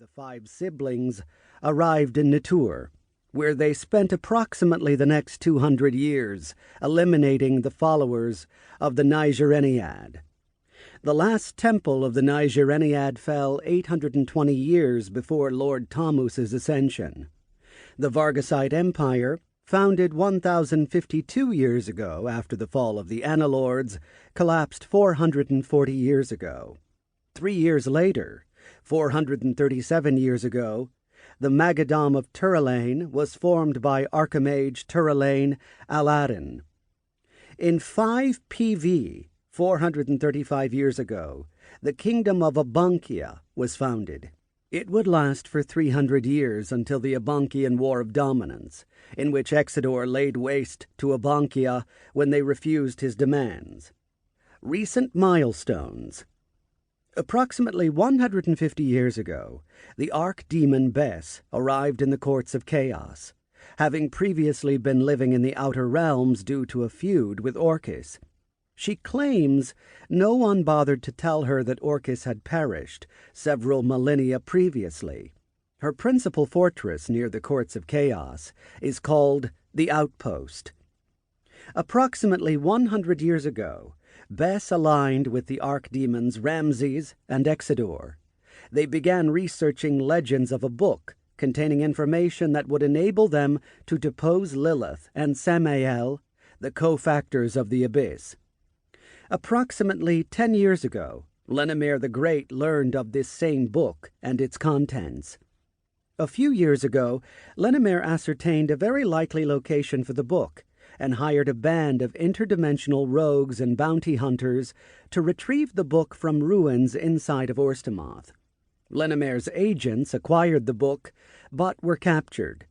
the 5 siblings arrived in Nitur, where they spent approximately the next 200 years eliminating the followers of the Niger-Ennead. The last temple of the Niger-Ennead fell 820 years before Lord Tommus's ascension. The Vargasite Empire, founded 1,052 years ago after the fall of the Annalords, collapsed 440 years ago. 3 years later, 437 years ago, the Magadam of Turalane was formed by Archimage Turalane Aladdin. In 5 PV, 435 years ago, the kingdom of Abankia was founded. It would last for 300 years until the Abankian War of Dominance, in which Exodore laid waste to Abankia when they refused his demands. Recent milestones. Approximately 150 years ago, the archdemon Bes arrived in the courts of chaos, having previously been living in the outer realms due to a feud with Orcus. She claims no one bothered to tell her that Orcus had perished several millennia previously. Her principal fortress near the courts of chaos is called the Outpost. Approximately 100 years ago, Bes aligned with the archdemons Ramses and Exodore. They began researching legends of a book containing information that would enable them to depose Lilith and Samael, the cofactors of the Abyss. Approximately 10 years ago, Lenimir the Great learned of this same book and its contents. A few years ago, Lenimir ascertained a very likely location for the book and hired a band of interdimensional rogues and bounty hunters to retrieve the book from ruins inside of Orstamoth. Lenimir's agents acquired the book, but were captured.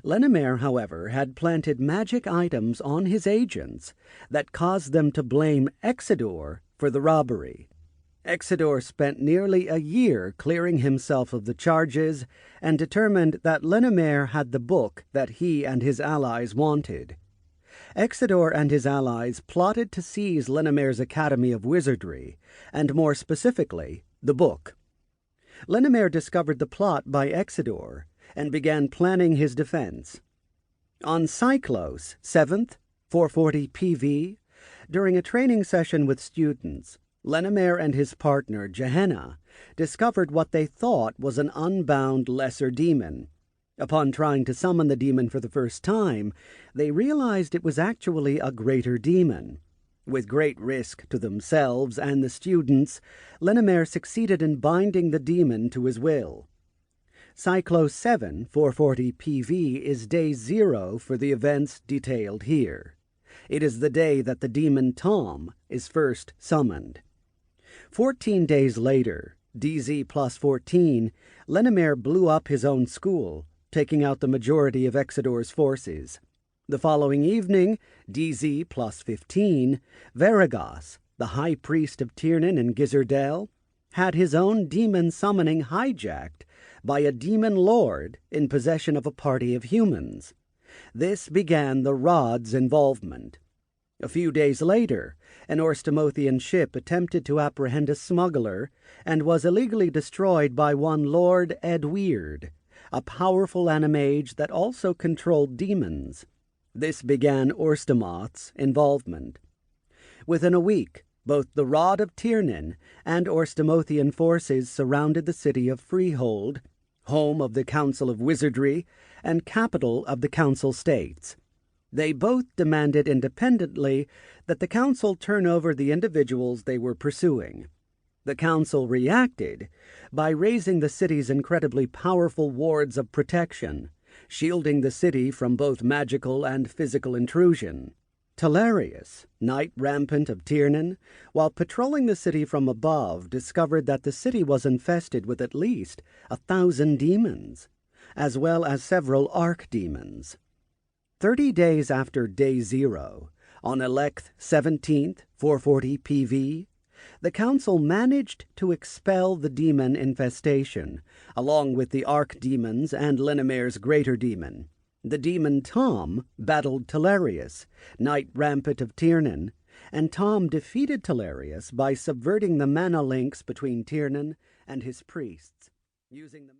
Lenimir, however, had planted magic items on his agents that caused them to blame Exodore for the robbery. Exodore spent nearly a year clearing himself of the charges and determined that Lenimir had the book that he and his allies wanted. Exodore and his allies plotted to seize Lenimir's Academy of Wizardry, and more specifically, the book. Lenimir discovered the plot by Exodore and began planning his defense. On Cyclos, 7th, 440 PV, during a training session with students, Lenimir and his partner, Gehenna, discovered what they thought was an unbound lesser demon. Upon trying to summon the demon for the first time, they realized it was actually a greater demon. With great risk to themselves and the students, Lenimir succeeded in binding the demon to his will. Cyclos 7, 440 PV is day 0 for the events detailed here. It is the day that the demon Tom is first summoned. 14 days later, DZ plus 14, Lenimir blew up his own school, taking out the majority of Exodore's forces. The following evening, DZ plus 15, Veragos, the high priest of Tiernon and Gizardel, had his own demon summoning hijacked by a demon lord in possession of a party of humans. This began the Rod's involvement. A few days later, an Orstamothian ship attempted to apprehend a smuggler and was illegally destroyed by one Lord Edweird, a powerful animage that also controlled demons. This began Orstamoth's involvement. Within a week, both the Rod of Tiernon and Orstamothian forces surrounded the city of Freehold, home of the Council of Wizardry and capital of the Council States. They both demanded independently that the Council turn over the individuals they were pursuing. The Council reacted by raising the city's incredibly powerful wards of protection, shielding the city from both magical and physical intrusion. Talarius, Knight Rampant of Tiernon, while patrolling the city from above, discovered that the city was infested with at least 1,000 demons, as well as several archdemons. 30 days after Day 0, on Elect 17th, 440 PV, the Council managed to expel the demon infestation, along with the archdemons and Lenimir's greater demon. The demon Tom battled Talarius, Knight Rampant of Tiernon, and Tom defeated Talarius by subverting the mana links between Tiernon and his priests, using the